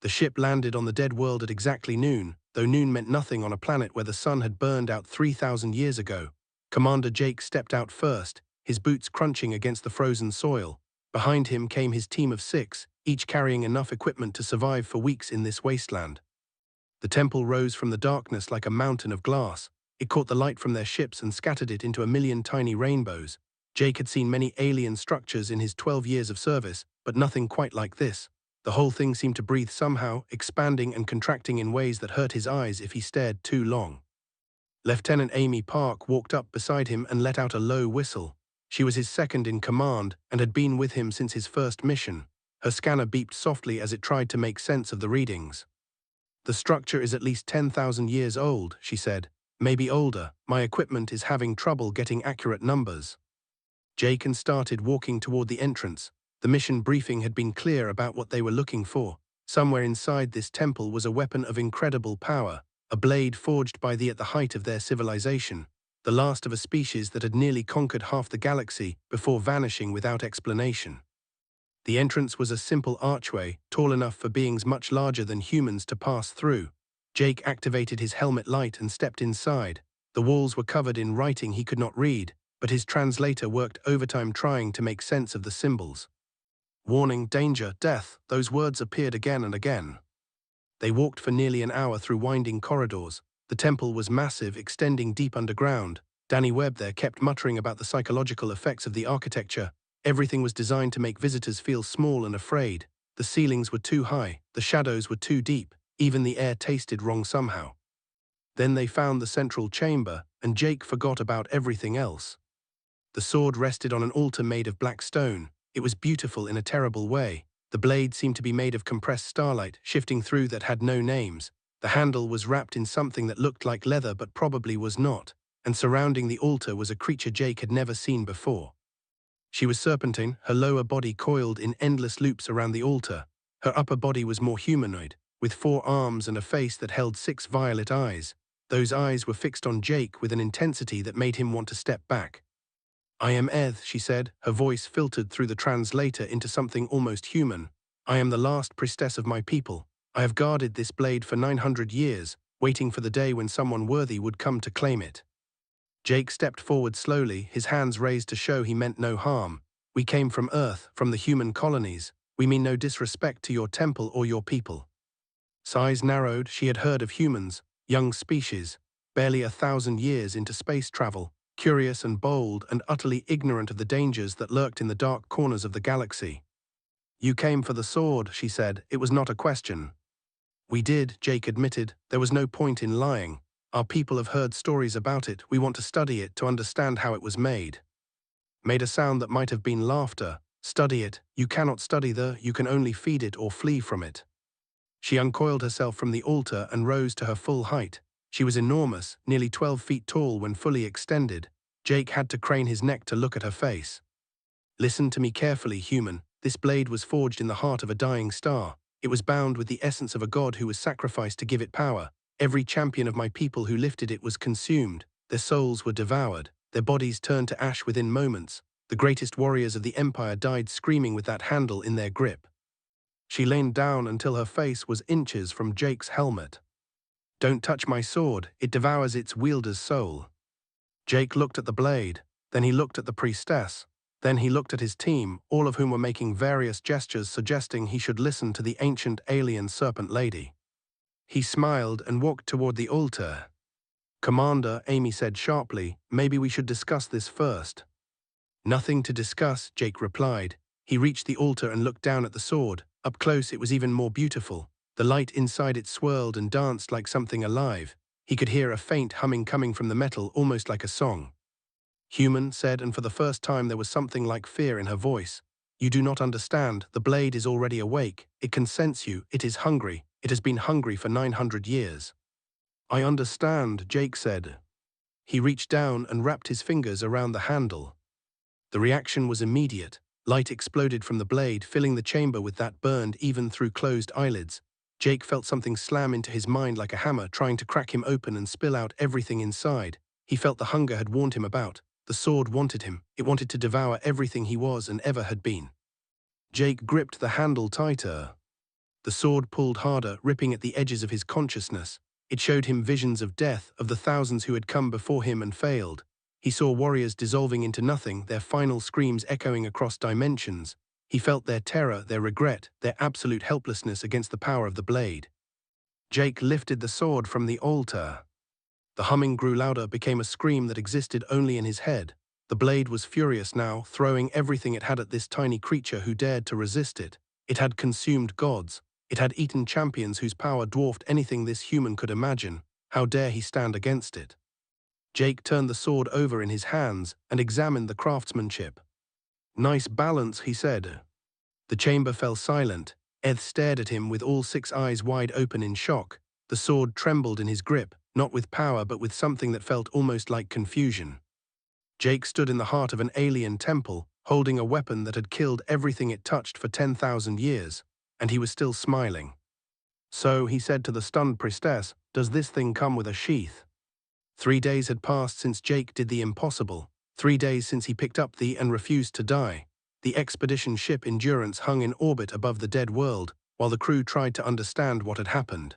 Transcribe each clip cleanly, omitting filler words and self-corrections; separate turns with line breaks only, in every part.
The ship landed on the dead world at exactly noon, though noon meant nothing on a planet where the sun had burned out 3,000 years ago. Commander Jake stepped out first, his boots crunching against the frozen soil. Behind him came his team of 6, each carrying enough equipment to survive for weeks in this wasteland. The temple rose from the darkness like a mountain of glass. It caught the light from their ships and scattered it into a million tiny rainbows. Jake had seen many alien structures in his 12 years of service, but nothing quite like this. The whole thing seemed to breathe somehow, expanding and contracting in ways that hurt his eyes if he stared too long. Lieutenant Amy Park walked up beside him and let out a low whistle. She was his second in command and had been with him since his first mission. Her scanner beeped softly as it tried to make sense of the readings. "The structure is at least 10,000 years old," she said. "Maybe older. My equipment is having trouble getting accurate numbers." Jake started walking toward the entrance. The mission briefing had been clear about what they were looking for. Somewhere inside this temple was a weapon of incredible power, a blade forged by at the height of their civilization, the last of a species that had nearly conquered half the galaxy before vanishing without explanation. The entrance was a simple archway, tall enough for beings much larger than humans to pass through. Jake activated his helmet light and stepped inside. The walls were covered in writing he could not read, but his translator worked overtime trying to make sense of the symbols. Warning, danger, death, those words appeared again and again. They walked for nearly an hour through winding corridors. The temple was massive, extending deep underground. Danny Webb there kept muttering about the psychological effects of the architecture. Everything was designed to make visitors feel small and afraid. The ceilings were too high, the shadows were too deep, even the air tasted wrong somehow. Then they found the central chamber, and Jake forgot about everything else. The sword rested on an altar made of black stone. It was beautiful in a terrible way. The blade seemed to be made of compressed starlight, shifting through that had no names. The handle was wrapped in something that looked like leather but probably was not, and surrounding the altar was a creature Jake had never seen before. She was serpentine, her lower body coiled in endless loops around the altar. Her upper body was more humanoid, with 4 arms and a face that held 6 violet eyes. Those eyes were fixed on Jake with an intensity that made him want to step back. "I am Eth," she said, her voice filtered through the translator into something almost human. "I am the last priestess of my people. I have guarded this blade for 900 years, waiting for the day when someone worthy would come to claim it." Jake stepped forward slowly, his hands raised to show he meant no harm. "We came from Earth, from the human colonies. We mean no disrespect to your temple or your people." Sighs narrowed. She had heard of humans, young species, barely 1,000 years into space travel, curious and bold and utterly ignorant of the dangers that lurked in the dark corners of the galaxy. "You came for the sword," she said. "It was not a question." "We did," Jake admitted. "There was no point in lying. Our people have heard stories about it. We want to study it to understand how it was made." Made a sound that might have been laughter. "Study it. You cannot study you can only feed it or flee from it." She uncoiled herself from the altar and rose to her full height. She was enormous, nearly 12 feet tall when fully extended. Jake had to crane his neck to look at her face. "Listen to me carefully, human. This blade was forged in the heart of a dying star. It was bound with the essence of a god who was sacrificed to give it power. Every champion of my people who lifted it was consumed. Their souls were devoured. Their bodies turned to ash within moments. The greatest warriors of the Empire died screaming with that handle in their grip." She leaned down until her face was inches from Jake's helmet. "Don't touch my sword. It devours its wielder's soul." Jake looked at the blade. Then he looked at the priestess. Then he looked at his team, all of whom were making various gestures suggesting he should listen to the ancient alien serpent lady. He smiled and walked toward the altar. "Commander," Amy said sharply, "maybe we should discuss this first." "Nothing to discuss," Jake replied. He reached the altar and looked down at the sword. Up close it was even more beautiful. The light inside it swirled and danced like something alive. He could hear a faint humming coming from the metal, almost like a song. "Human," said, and for the first time there was something like fear in her voice. "You do not understand. The blade is already awake. It can sense you. It is hungry. It has been hungry for 900 years. "I understand," Jake said. He reached down and wrapped his fingers around the handle. The reaction was immediate. Light exploded from the blade, filling the chamber with that burned even through closed eyelids. Jake felt something slam into his mind like a hammer, trying to crack him open and spill out everything inside. He felt the hunger had warned him about. The sword wanted him. It wanted to devour everything he was and ever had been. Jake gripped the handle tighter. The sword pulled harder, ripping at the edges of his consciousness. It showed him visions of death, of the thousands who had come before him and failed. He saw warriors dissolving into nothing, their final screams echoing across dimensions. He felt their terror, their regret, their absolute helplessness against the power of the blade. Jake lifted the sword from the altar. The humming grew louder, became a scream that existed only in his head. The blade was furious now, throwing everything it had at this tiny creature who dared to resist it. It had consumed gods. It had eaten champions whose power dwarfed anything this human could imagine. How dare he stand against it? Jake turned the sword over in his hands and examined the craftsmanship. "Nice balance," he said. The chamber fell silent. Eth stared at him with all 6 eyes wide open in shock. The sword trembled in his grip, not with power but with something that felt almost like confusion. Jake stood in the heart of an alien temple, holding a weapon that had killed everything it touched for 10,000 years, and he was still smiling. "So," he said to the stunned priestess, "does this thing come with a sheath?" 3 days had passed since Jake did the impossible. 3 days since he picked up the and refused to die. The expedition ship Endurance hung in orbit above the dead world, while the crew tried to understand what had happened.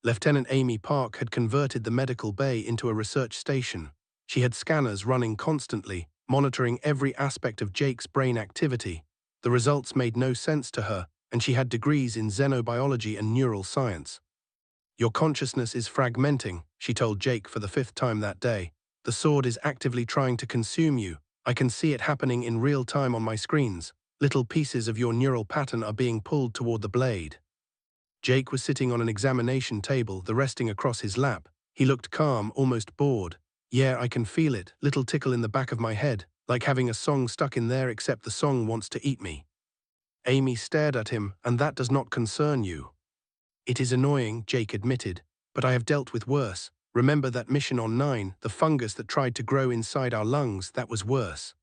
Lieutenant Amy Park had converted the medical bay into a research station. She had scanners running constantly, monitoring every aspect of Jake's brain activity. The results made no sense to her, and she had degrees in xenobiology and neural science. "Your consciousness is fragmenting," she told Jake for the 5th time that day. "The sword is actively trying to consume you. I can see it happening in real time on my screens. Little pieces of your neural pattern are being pulled toward the blade." Jake was sitting on an examination table, the resting across his lap. He looked calm, almost bored. "Yeah, I can feel it, little tickle in the back of my head, like having a song stuck in there except the song wants to eat me." Amy stared at him. "And that does not concern you?" "It is annoying," Jake admitted, "but I have dealt with worse. Remember that mission on 9, the fungus that tried to grow inside our lungs, that was worse."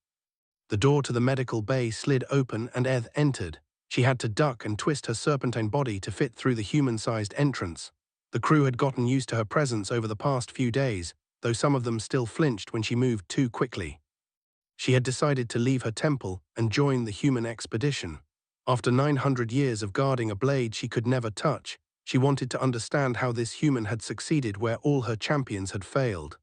The door to the medical bay slid open and Eth entered. She had to duck and twist her serpentine body to fit through the human-sized entrance. The crew had gotten used to her presence over the past few days, though some of them still flinched when she moved too quickly. She had decided to leave her temple and join the human expedition. After 900 years of guarding a blade she could never touch, she wanted to understand how this human had succeeded where all her champions had failed.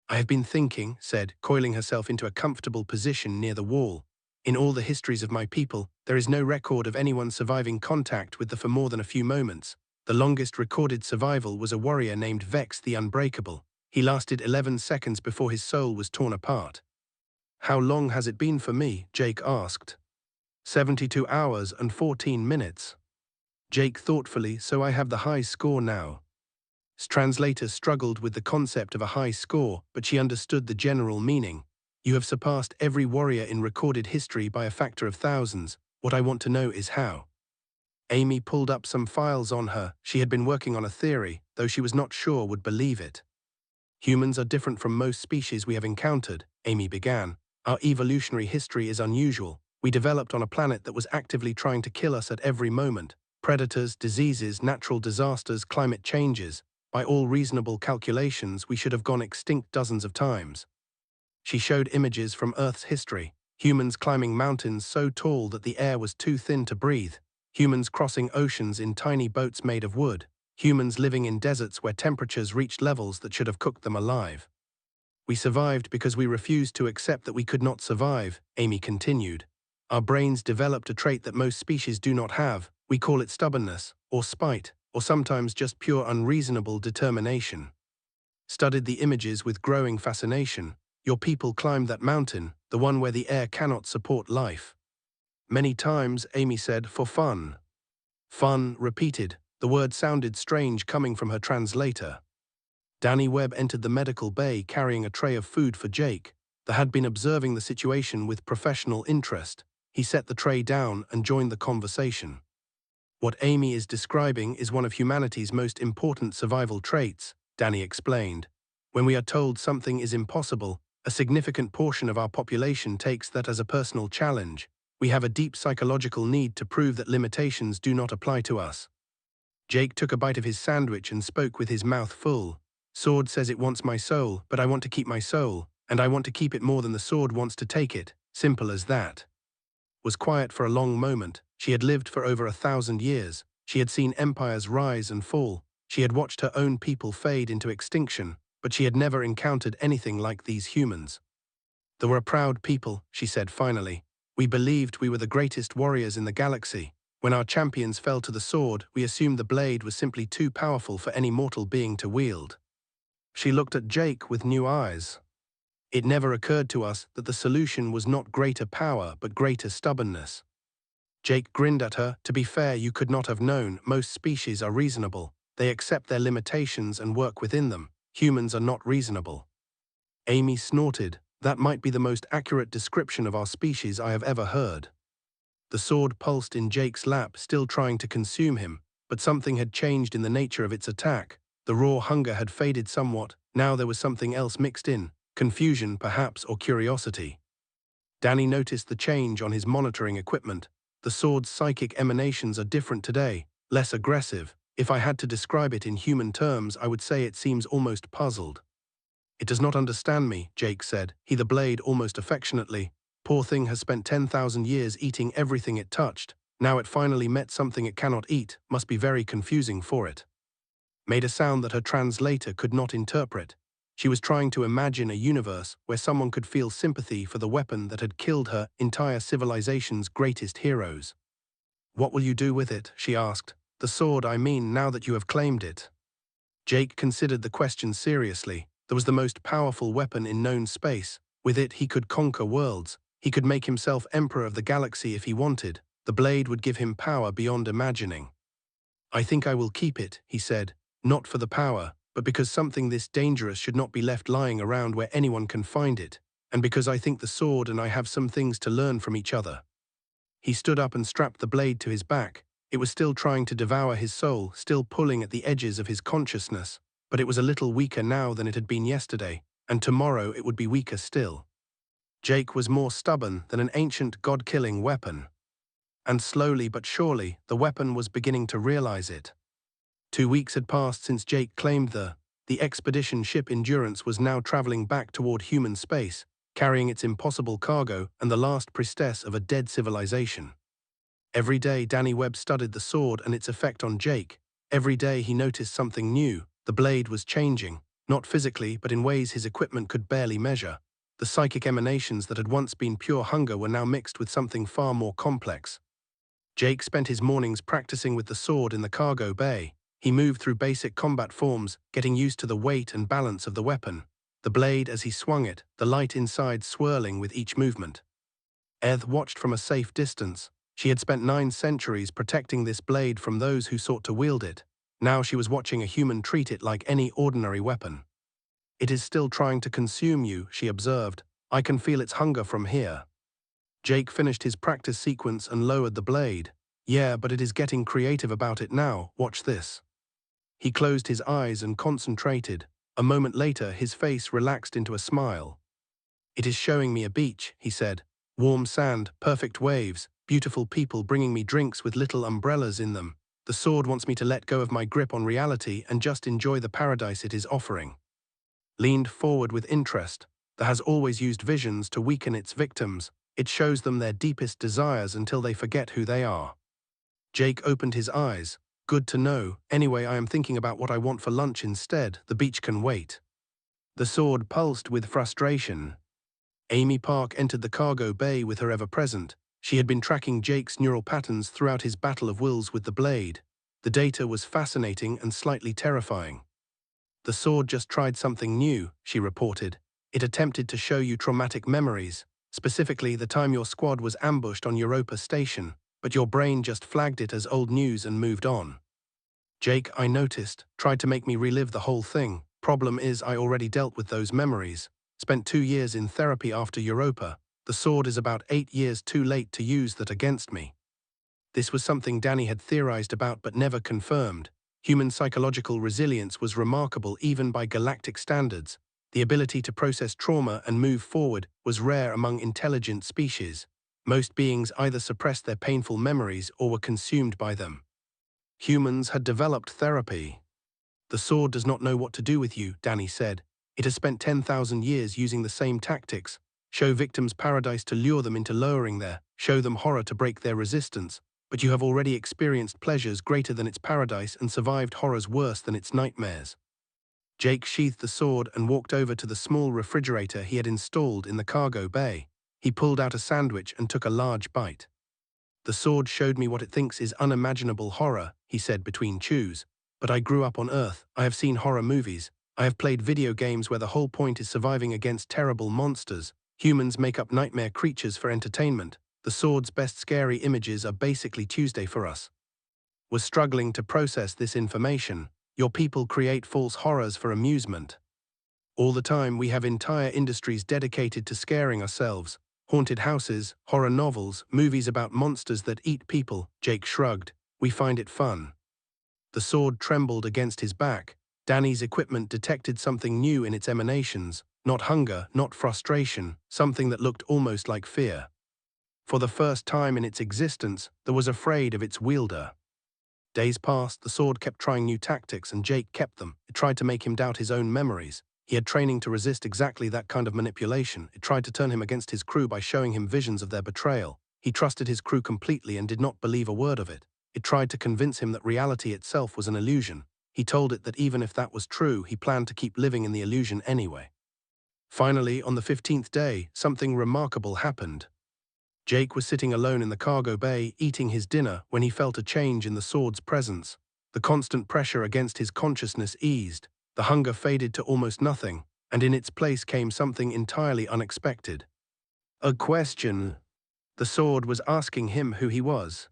"I have been thinking," said, coiling herself into a comfortable position near the wall. "In all the histories of my people, there is no record of anyone surviving contact with the for more than a few moments. The longest recorded survival was a warrior named Vex the Unbreakable. He lasted 11 seconds before his soul was torn apart." "How long has it been for me?" Jake asked. 72 hours and 14 minutes. Jake thoughtfully, "So I have the high score now." Translator struggled with the concept of a high score, but she understood the general meaning. "You have surpassed every warrior in recorded history by a factor of thousands. What I want to know is how." Amy pulled up some files on her. She had been working on a theory, though she was not sure would believe it. "Humans are different from most species we have encountered," Amy began. "Our evolutionary history is unusual. We developed on a planet that was actively trying to kill us at every moment. Predators, diseases, natural disasters, climate changes. By all reasonable calculations, we should have gone extinct dozens of times." She showed images from Earth's history. Humans climbing mountains so tall that the air was too thin to breathe. Humans crossing oceans in tiny boats made of wood. Humans living in deserts where temperatures reached levels that should have cooked them alive. "We survived because we refused to accept that we could not survive," Amy continued. "Our brains developed a trait that most species do not have. We call it stubbornness, or spite, or sometimes just pure unreasonable determination." Studied the images with growing fascination. "Your people climbed that mountain, the one where the air cannot support life." "Many times," Amy said, "for fun." "Fun," repeated. The word sounded strange coming from her translator. Danny Webb entered the medical bay carrying a tray of food for Jake. They had been observing the situation with professional interest. He set the tray down and joined the conversation. "What Amy is describing is one of humanity's most important survival traits," Danny explained. "When we are told something is impossible, a significant portion of our population takes that as a personal challenge. We have a deep psychological need to prove that limitations do not apply to us." Jake took a bite of his sandwich and spoke with his mouth full. "Sword says it wants my soul, but I want to keep my soul, and I want to keep it more than the sword wants to take it. Simple as that." Was quiet for a long moment. She had lived for over 1,000 years. She had seen empires rise and fall. She had watched her own people fade into extinction, but she had never encountered anything like these humans. "They were a proud people," she said finally. "We believed we were the greatest warriors in the galaxy. When our champions fell to the sword, we assumed the blade was simply too powerful for any mortal being to wield." She looked at Jake with new eyes. "It never occurred to us that the solution was not greater power but greater stubbornness." Jake grinned at her. "To be fair, you could not have known. Most species are reasonable. They accept their limitations and work within them. Humans are not reasonable." Amy snorted. "That might be the most accurate description of our species I have ever heard." The sword pulsed in Jake's lap, still trying to consume him, but something had changed in the nature of its attack. The raw hunger had faded somewhat. Now there was something else mixed in. Confusion, perhaps, or curiosity. Danny noticed the change on his monitoring equipment. "The sword's psychic emanations are different today, less aggressive. If I had to describe it in human terms, I would say it seems almost puzzled." "It does not understand me," Jake said, the blade almost affectionately. "Poor thing has spent 10,000 years eating everything it touched. Now it finally met something it cannot eat. Must be very confusing for it." Made a sound that her translator could not interpret. She was trying to imagine a universe where someone could feel sympathy for the weapon that had killed her entire civilization's greatest heroes. "What will you do with it?" she asked. "The sword, I mean, now that you have claimed it." Jake considered the question seriously. There was the most powerful weapon in known space. With it, he could conquer worlds. He could make himself emperor of the galaxy if he wanted. The blade would give him power beyond imagining. "I think I will keep it," he said, "not for the power, but because something this dangerous should not be left lying around where anyone can find it, and because I think the sword and I have some things to learn from each other." He stood up and strapped the blade to his back. It was still trying to devour his soul, still pulling at the edges of his consciousness, but it was a little weaker now than it had been yesterday, and tomorrow it would be weaker still. Jake was more stubborn than an ancient god-killing weapon. And slowly but surely, the weapon was beginning to realize it. 2 weeks had passed since Jake claimed the expedition ship Endurance was now traveling back toward human space, carrying its impossible cargo and the last priestess of a dead civilization. Every day Danny Webb studied the sword and its effect on Jake. Every day he noticed something new. The blade was changing, not physically but in ways his equipment could barely measure. The psychic emanations that had once been pure hunger were now mixed with something far more complex. Jake spent his mornings practicing with the sword in the cargo bay. He moved through basic combat forms, getting used to the weight and balance of the weapon. The blade as he swung it, the light inside swirling with each movement. Eth watched from a safe distance. She had spent 9 centuries protecting this blade from those who sought to wield it. Now she was watching a human treat it like any ordinary weapon. "It is still trying to consume you," she observed. "I can feel its hunger from here." Jake finished his practice sequence and lowered the blade. "Yeah, but it is getting creative about it now. Watch this." He closed his eyes and concentrated. A moment later, his face relaxed into a smile. "It is showing me a beach," he said. "Warm sand, perfect waves, beautiful people bringing me drinks with little umbrellas in them. The sword wants me to let go of my grip on reality and just enjoy the paradise it is offering." Leaned forward with interest. "That has always used visions to weaken its victims. It shows them their deepest desires until they forget who they are." Jake opened his eyes. "Good to know. Anyway, I am thinking about what I want for lunch instead. The beach can wait." The sword pulsed with frustration. Amy Park entered the cargo bay with her ever-present. She had been tracking Jake's neural patterns throughout his battle of wills with the blade. The data was fascinating and slightly terrifying. "The sword just tried something new," she reported. "It attempted to show you traumatic memories, specifically the time your squad was ambushed on Europa Station, but your brain just flagged it as old news and moved on. Jake, I noticed, tried to make me relive the whole thing. Problem is, I already dealt with those memories. Spent 2 years in therapy after Europa. The sword is about 8 years too late to use that against me." This was something Danny had theorized about but never confirmed. Human psychological resilience was remarkable even by galactic standards. The ability to process trauma and move forward was rare among intelligent species. Most beings either suppressed their painful memories or were consumed by them. Humans had developed therapy. "The sword does not know what to do with you," Danny said. "It has spent 10,000 years using the same tactics. Show victims paradise to lure them into lowering show them horror to break their resistance. but you have already experienced pleasures greater than its paradise and survived horrors worse than its nightmares. Jake sheathed the sword and walked over to the small refrigerator he had installed in the cargo bay. He pulled out a sandwich and took a large bite. "The sword showed me what it thinks is unimaginable horror," he said between chews. "But I grew up on Earth. I have seen horror movies. I have played video games where the whole point is surviving against terrible monsters. Humans make up nightmare creatures for entertainment. The sword's best scary images are basically Tuesday for us." Was struggling to process this information. Your people create false horrors for amusement. All the time we have entire industries dedicated to scaring ourselves. Haunted houses, horror novels, movies about monsters that eat people. Jake shrugged. We find it fun. The sword trembled against his back. Danny's equipment detected something new in its emanations. Not hunger, not frustration, something that looked almost like fear. For the first time in its existence, there was afraid of its wielder. Days passed, the sword kept trying new tactics and Jake kept them. It tried to make him doubt his own memories. He had training to resist exactly that kind of manipulation. It tried to turn him against his crew by showing him visions of their betrayal. He trusted his crew completely and did not believe a word of it. It tried to convince him that reality itself was an illusion. He told it that even if that was true, he planned to keep living in the illusion anyway. Finally, on the 15th day, something remarkable happened. Jake was sitting alone in the cargo bay, eating his dinner, when he felt a change in the sword's presence. The constant pressure against his consciousness eased, the hunger faded to almost nothing, and in its place came something entirely unexpected. A question. The sword was asking him who he was.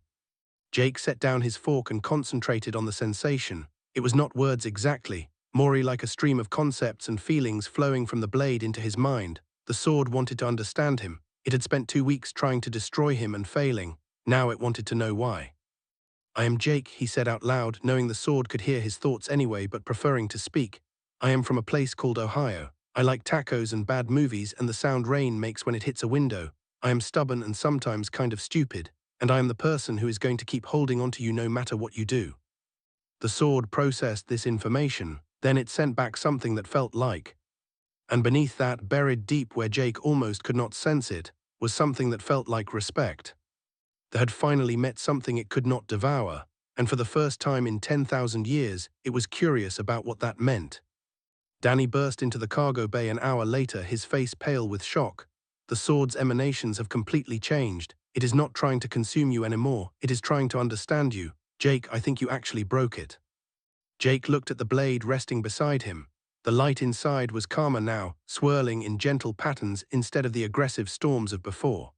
Jake set down his fork and concentrated on the sensation. It was not words exactly, more like a stream of concepts and feelings flowing from the blade into his mind. The sword wanted to understand him. It had spent 2 weeks trying to destroy him and failing. Now it wanted to know why. "I am Jake," he said out loud, knowing the sword could hear his thoughts anyway but preferring to speak. "I am from a place called Ohio. I like tacos and bad movies and the sound rain makes when it hits a window. I am stubborn and sometimes kind of stupid, and I am the person who is going to keep holding on to you no matter what you do." The sword processed this information, then it sent back something that felt like. And beneath that, buried deep where Jake almost could not sense it, was something that felt like respect. They had finally met something it could not devour, and for the first time in 10,000 years, it was curious about what that meant. Danny burst into the cargo bay an hour later, his face pale with shock. "The sword's emanations have completely changed. It is not trying to consume you anymore, it is trying to understand you. Jake, I think you actually broke it." Jake looked at the blade resting beside him. The light inside was calmer now, swirling in gentle patterns instead of the aggressive storms of before.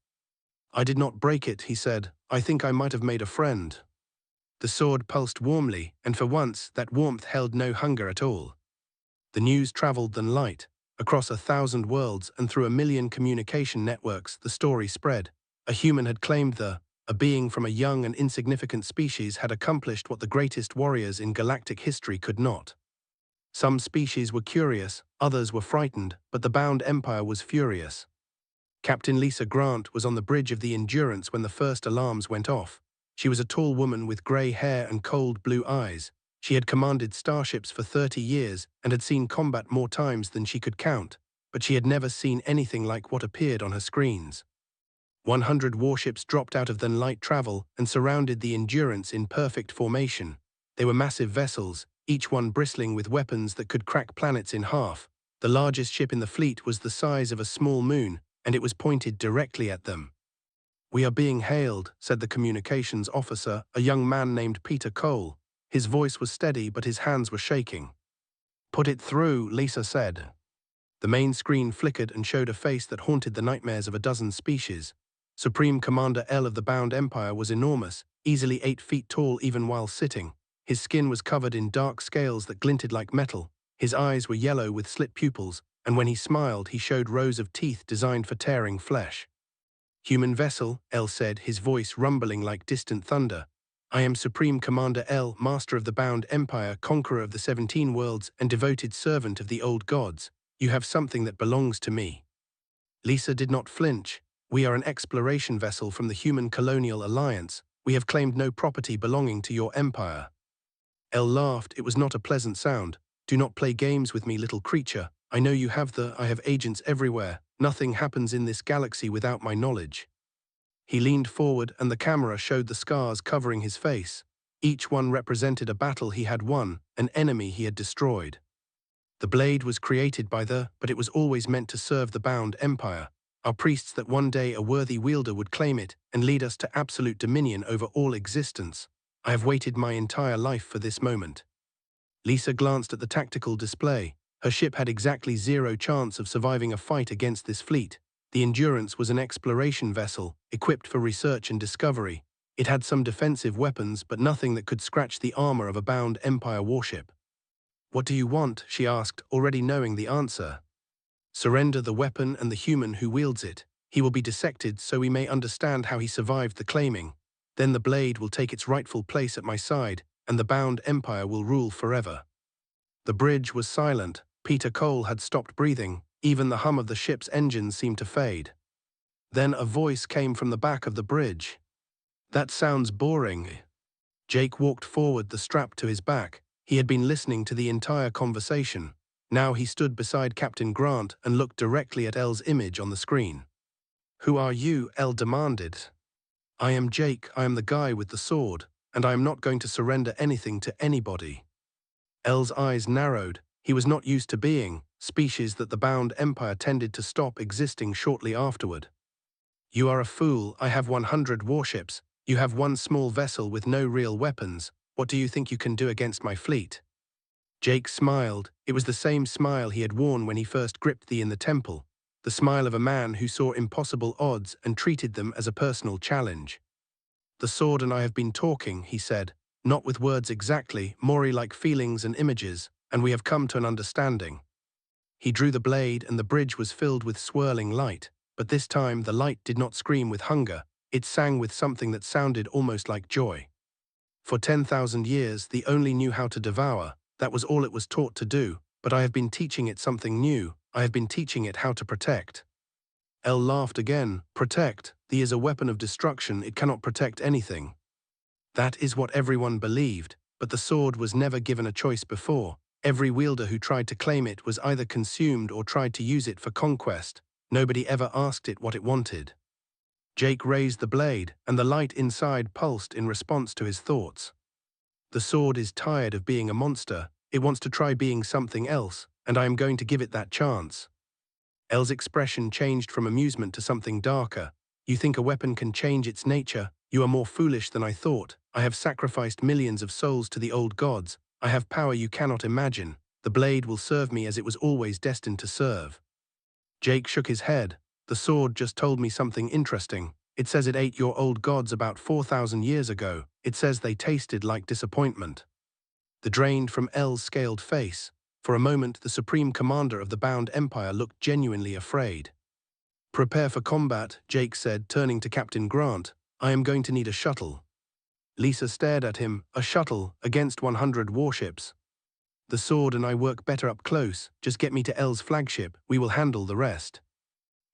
"I did not break it," he said. "I think I might have made a friend." The sword pulsed warmly, and for once, that warmth held no hunger at all. The news traveled than light. Across 1,000 worlds and through 1,000,000 communication networks, the story spread. A human had claimed a being from a young and insignificant species had accomplished what the greatest warriors in galactic history could not. Some species were curious, others were frightened, but the Bound Empire was furious. Captain Lisa Grant was on the bridge of the Endurance when the first alarms went off. She was a tall woman with grey hair and cold blue eyes. She had commanded starships for 30 years and had seen combat more times than she could count, but she had never seen anything like what appeared on her screens. 100 warships dropped out of the light travel and surrounded the Endurance in perfect formation. They were massive vessels, each one bristling with weapons that could crack planets in half. The largest ship in the fleet was the size of a small moon, and it was pointed directly at them. "We are being hailed," said the communications officer, a young man named Peter Cole. His voice was steady, but his hands were shaking. "Put it through," Lisa said. The main screen flickered and showed a face that haunted the nightmares of a dozen species. Supreme Commander L of the Bound Empire was enormous, easily 8 feet tall even while sitting. His skin was covered in dark scales that glinted like metal. His eyes were yellow with slit pupils, and when he smiled, he showed rows of teeth designed for tearing flesh. "Human vessel," L said, his voice rumbling like distant thunder. "I am Supreme Commander L, Master of the Bound Empire, Conqueror of the 17 worlds, and devoted servant of the old gods. You have something that belongs to me." Lisa did not flinch. "We are an exploration vessel from the Human Colonial Alliance. We have claimed no property belonging to your empire." El laughed. It was not a pleasant sound. "Do not play games with me, little creature. I know you have I have agents everywhere. Nothing happens in this galaxy without my knowledge." He leaned forward and the camera showed the scars covering his face. Each one represented a battle he had won, an enemy he had destroyed. The blade was created by but it was always meant to serve the bound empire. Our priests that one day a worthy wielder would claim it and lead us to absolute dominion over all existence. I have waited my entire life for this moment. Lisa glanced at the tactical display. Her ship had exactly 0 chance of surviving a fight against this fleet. The Endurance was an exploration vessel, equipped for research and discovery. It had some defensive weapons, but nothing that could scratch the armor of a bound Empire warship. "What do you want?" she asked, already knowing the answer. "Surrender the weapon and the human who wields it. He will be dissected so we may understand how he survived the claiming. Then the blade will take its rightful place at my side, and the bound Empire will rule forever." The bridge was silent. Peter Cole had stopped breathing. Even the hum of the ship's engines seemed to fade. Then a voice came from the back of the bridge. "That sounds boring." Jake walked forward, the strap to his back. He had been listening to the entire conversation. Now he stood beside Captain Grant and looked directly at Elle's image on the screen. "Who are you?" Elle demanded. "I am Jake. I am the guy with the sword, and I am not going to surrender anything to anybody." Elle's eyes narrowed. He was not used to being species that the bound empire tended to stop existing shortly afterward. "You are a fool. I have 100 warships. You have one small vessel with no real weapons. What do you think you can do against my fleet?" Jake smiled. It was the same smile he had worn when he first gripped thee in the temple, the smile of a man who saw impossible odds and treated them as a personal challenge. "The sword and I have been talking," he said, "not with words exactly, more like feelings and images, and we have come to an understanding." He drew the blade and the bridge was filled with swirling light, but this time the light did not scream with hunger, it sang with something that sounded almost like joy. "For 10,000 years the only knew how to devour, that was all it was taught to do, but I have been teaching it something new, I have been teaching it how to protect." Elle laughed again. "Protect? Thee is a weapon of destruction, it cannot protect anything." That is what everyone believed, but the sword was never given a choice before. Every wielder who tried to claim it was either consumed or tried to use it for conquest. Nobody ever asked it what it wanted. Jake raised the blade, and the light inside pulsed in response to his thoughts. "The sword is tired of being a monster. It wants to try being something else, and I am going to give it that chance." Elle's expression changed from amusement to something darker. "You think a weapon can change its nature? You are more foolish than I thought. I have sacrificed millions of souls to the old gods. I have power you cannot imagine. The blade will serve me as it was always destined to serve." Jake shook his head. "The sword just told me something interesting. It says it ate your old gods about 4,000 years ago. It says they tasted like disappointment." The drained from Elle's scaled face. For a moment, the supreme commander of the bound empire looked genuinely afraid. "Prepare for combat," Jake said, turning to Captain Grant. "I am going to need a shuttle." Lisa stared at him. "A shuttle against 100 warships? The sword and I work better up close. Just get me to Elle's flagship. We will handle the rest."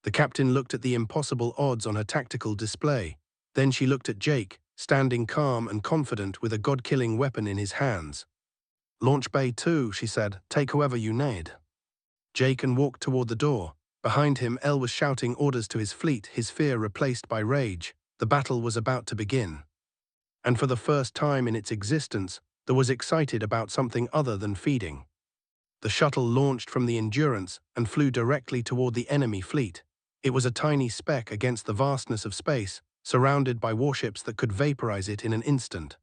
The captain looked at the impossible odds on her tactical display. Then she looked at Jake, standing calm and confident with a god-killing weapon in his hands. "Launch Bay 2, she said. "Take whoever you need." Jake walked toward the door. Behind him, Elle was shouting orders to his fleet, his fear replaced by rage. The battle was about to begin. And for the first time in its existence, there was excited about something other than feeding. The shuttle launched from the Endurance and flew directly toward the enemy fleet. It was a tiny speck against the vastness of space, surrounded by warships that could vaporize it in an instant.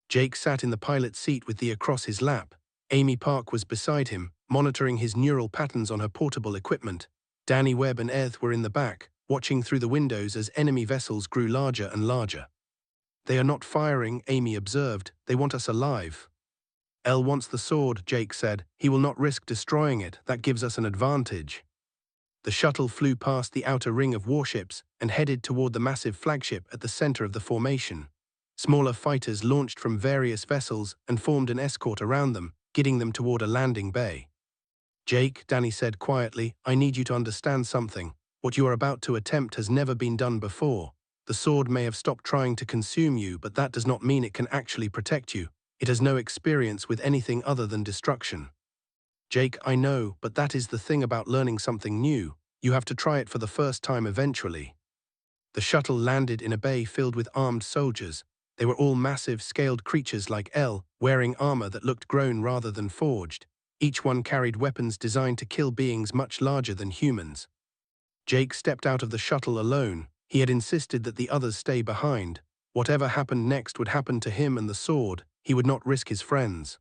Jake sat in the pilot's seat with thee across his lap. Amy Park was beside him, monitoring his neural patterns on her portable equipment. Danny Webb and Eth were in the back, watching through the windows as enemy vessels grew larger and larger. "They are not firing," Amy observed. "They want us alive." "Elle wants the sword," Jake said. "He will not risk destroying it. That gives us an advantage." The shuttle flew past the outer ring of warships and headed toward the massive flagship at the center of the formation. Smaller fighters launched from various vessels and formed an escort around them, guiding them toward a landing bay. "Jake," Danny said quietly, "I need you to understand something. What you are about to attempt has never been done before. The sword may have stopped trying to consume you, but that does not mean it can actually protect you. It has no experience with anything other than destruction." "Jake, I know, but that is the thing about learning something new. You have to try it for the first time eventually." The shuttle landed in a bay filled with armed soldiers. They were all massive, scaled creatures like L, wearing armor that looked grown rather than forged. Each one carried weapons designed to kill beings much larger than humans. Jake stepped out of the shuttle alone. He had insisted that the others stay behind. Whatever happened next would happen to him and the sword. He would not risk his friends.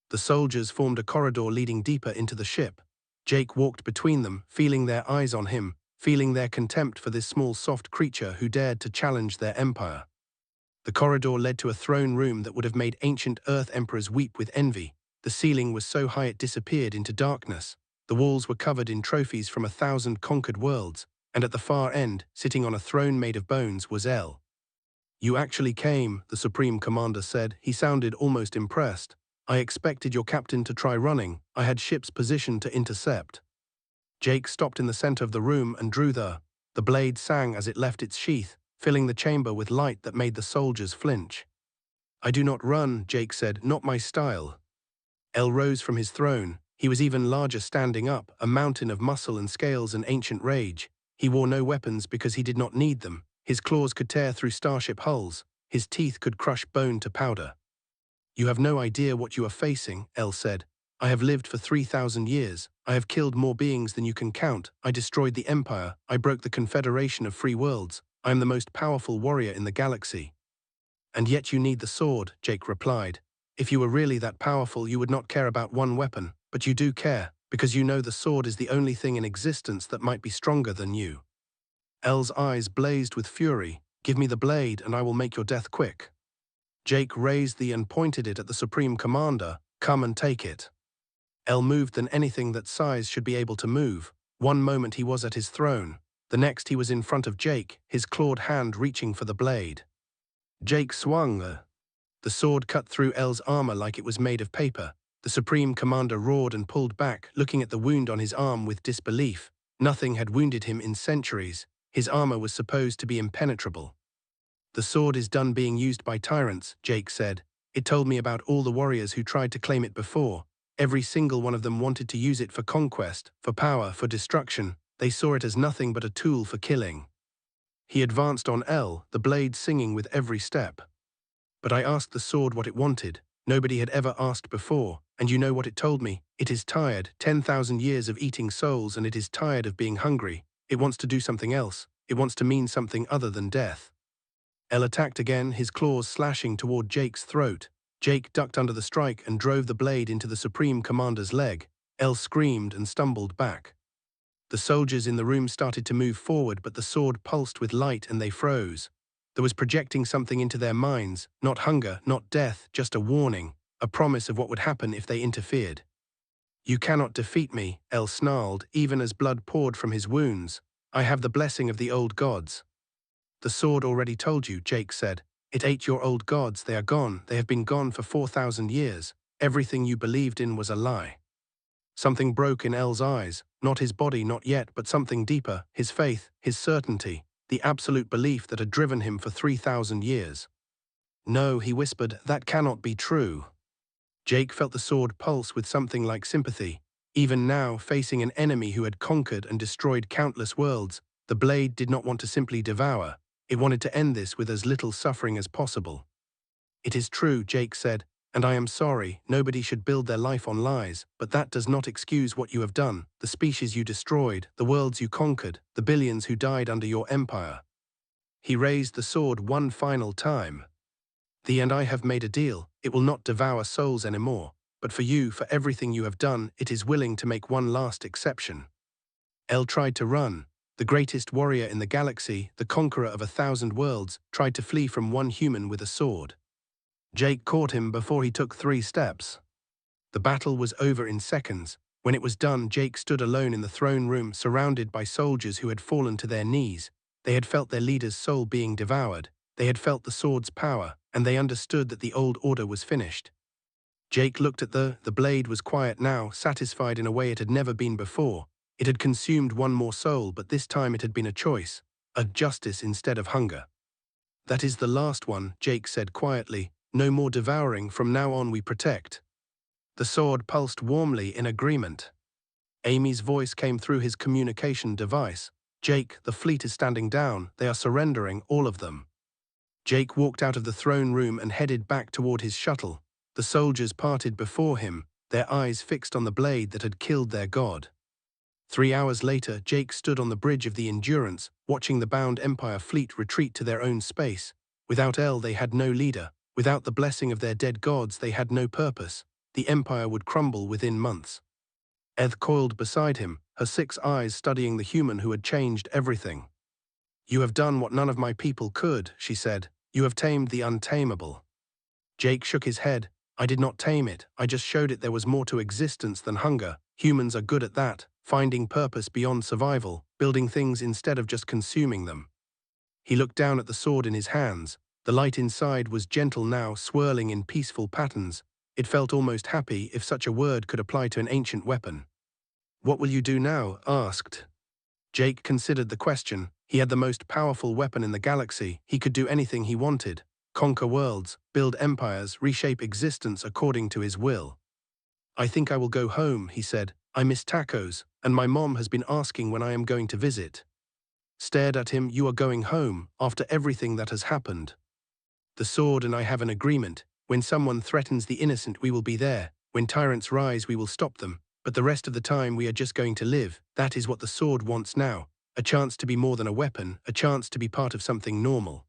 The soldiers formed a corridor leading deeper into the ship. Jake walked between them, feeling their eyes on him, feeling their contempt for this small soft creature who dared to challenge their empire. The corridor led to a throne room that would have made ancient Earth emperors weep with envy. The ceiling was so high it disappeared into darkness. The walls were covered in trophies from 1,000 conquered worlds, and at the far end, sitting on a throne made of bones, was L. "You actually came," the Supreme Commander said. He sounded almost impressed. "I expected your captain to try running. I had ships positioned to intercept." Jake stopped in the center of the room and drew the blade sang as it left its sheath, filling the chamber with light that made the soldiers flinch. "I do not run," Jake said, "not my style." El rose from his throne. He was even larger standing up, a mountain of muscle and scales and ancient rage. He wore no weapons because he did not need them. His claws could tear through starship hulls. His teeth could crush bone to powder. "You have no idea what you are facing," El said. "I have lived for 3,000 years. I have killed more beings than you can count. I destroyed the Empire. I broke the Confederation of Free Worlds. I am the most powerful warrior in the galaxy." "And yet you need the sword," Jake replied. "If you were really that powerful, you would not care about one weapon. But you do care, because you know the sword is the only thing in existence that might be stronger than you." El's eyes blazed with fury. "Give me the blade, and I will make your death quick." Jake raised the and pointed it at the Supreme Commander. "Come and take it." El moved than anything that size should be able to move. One moment he was at his throne. The next he was in front of Jake, his clawed hand reaching for the blade. Jake swung. The sword cut through El's armor like it was made of paper. The Supreme Commander roared and pulled back, looking at the wound on his arm with disbelief. Nothing had wounded him in centuries. His armor was supposed to be impenetrable. "The sword is done being used by tyrants," Jake said. "It told me about all the warriors who tried to claim it before. Every single one of them wanted to use it for conquest, for power, for destruction. They saw it as nothing but a tool for killing." He advanced on El, the blade singing with every step. "But I asked the sword what it wanted. Nobody had ever asked before, and you know what it told me? It is tired, 10,000 years of eating souls, and it is tired of being hungry. It wants to do something else. It wants to mean something other than death." El attacked again, his claws slashing toward Jake's throat. Jake ducked under the strike and drove the blade into the Supreme Commander's leg. El screamed and stumbled back. The soldiers in the room started to move forward, but the sword pulsed with light and they froze. There was projecting something into their minds, not hunger, not death, just a warning, a promise of what would happen if they interfered. "You cannot defeat me," El snarled, even as blood poured from his wounds. "I have the blessing of the old gods." "The sword already told you," Jake said. "It ate your old gods. They are gone. They have been gone for 4,000 years. Everything you believed in was a lie." Something broke in El's eyes, not his body, not yet, but something deeper, his faith, his certainty, the absolute belief that had driven him for 3,000 years. "No," he whispered, "that cannot be true." Jake felt the sword pulse with something like sympathy. Even now, facing an enemy who had conquered and destroyed countless worlds, the blade did not want to simply devour. It wanted to end this with as little suffering as possible. "It is true," Jake said, "and I am sorry. Nobody should build their life on lies, but that does not excuse what you have done, the species you destroyed, the worlds you conquered, the billions who died under your empire." He raised the sword one final time. "The and I have made a deal. It will not devour souls anymore. But for you, for everything you have done, it is willing to make one last exception." El tried to run. The greatest warrior in the galaxy, the conqueror of 1,000 worlds, tried to flee from one human with a sword. Jake caught him before he took 3 steps. The battle was over in seconds. When it was done, Jake stood alone in the throne room, surrounded by soldiers who had fallen to their knees. They had felt their leader's soul being devoured. They had felt the sword's power, and they understood that the old order was finished. Jake looked at the blade was quiet now, satisfied in a way it had never been before. It had consumed one more soul, but this time it had been a choice, a justice instead of hunger. "That is the last one," Jake said quietly. "No more devouring, from now on we protect." The sword pulsed warmly in agreement. Amy's voice came through his communication device. Jake, the fleet is standing down. They are surrendering, all of them. Jake walked out of the throne room and headed back toward his shuttle. The soldiers parted before him, their eyes fixed on the blade that had killed their god. 3 hours later, Jake stood on the bridge of the Endurance, watching the bound Empire fleet retreat to their own space. Without El, they had no leader. Without the blessing of their dead gods, they had no purpose. The Empire would crumble within months. Eth coiled beside him, her 6 eyes studying the human who had changed everything. "You have done what none of my people could," she said. "You have tamed the untamable." Jake shook his head. "I did not tame it, I just showed it there was more to existence than hunger. Humans are good at that, finding purpose beyond survival, building things instead of just consuming them." He looked down at the sword in his hands. The light inside was gentle now, swirling in peaceful patterns. It felt almost happy, if such a word could apply to an ancient weapon. "What will you do now?" asked. Jake considered the question. He had the most powerful weapon in the galaxy. He could do anything he wanted. Conquer worlds, build empires, reshape existence according to his will. "I think I will go home," he said. "I miss tacos, and my mom has been asking when I am going to visit." Stared at him. "You are going home, after everything that has happened." "The sword and I have an agreement. When someone threatens the innocent, we will be there. When tyrants rise, we will stop them. But the rest of the time, we are just going to live." That is what the sword wants now. A chance to be more than a weapon, a chance to be part of something normal.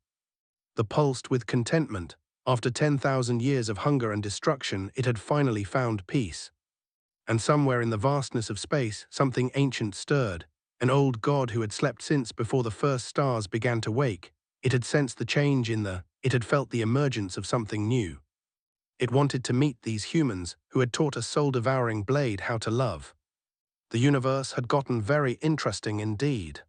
The pulsed with contentment. After 10,000 years of hunger and destruction, it had finally found peace. And somewhere in the vastness of space, something ancient stirred. An old god who had slept since before the first stars began to wake. It had sensed the change it had felt the emergence of something new. It wanted to meet these humans who had taught a soul-devouring blade how to love. The universe had gotten very interesting indeed.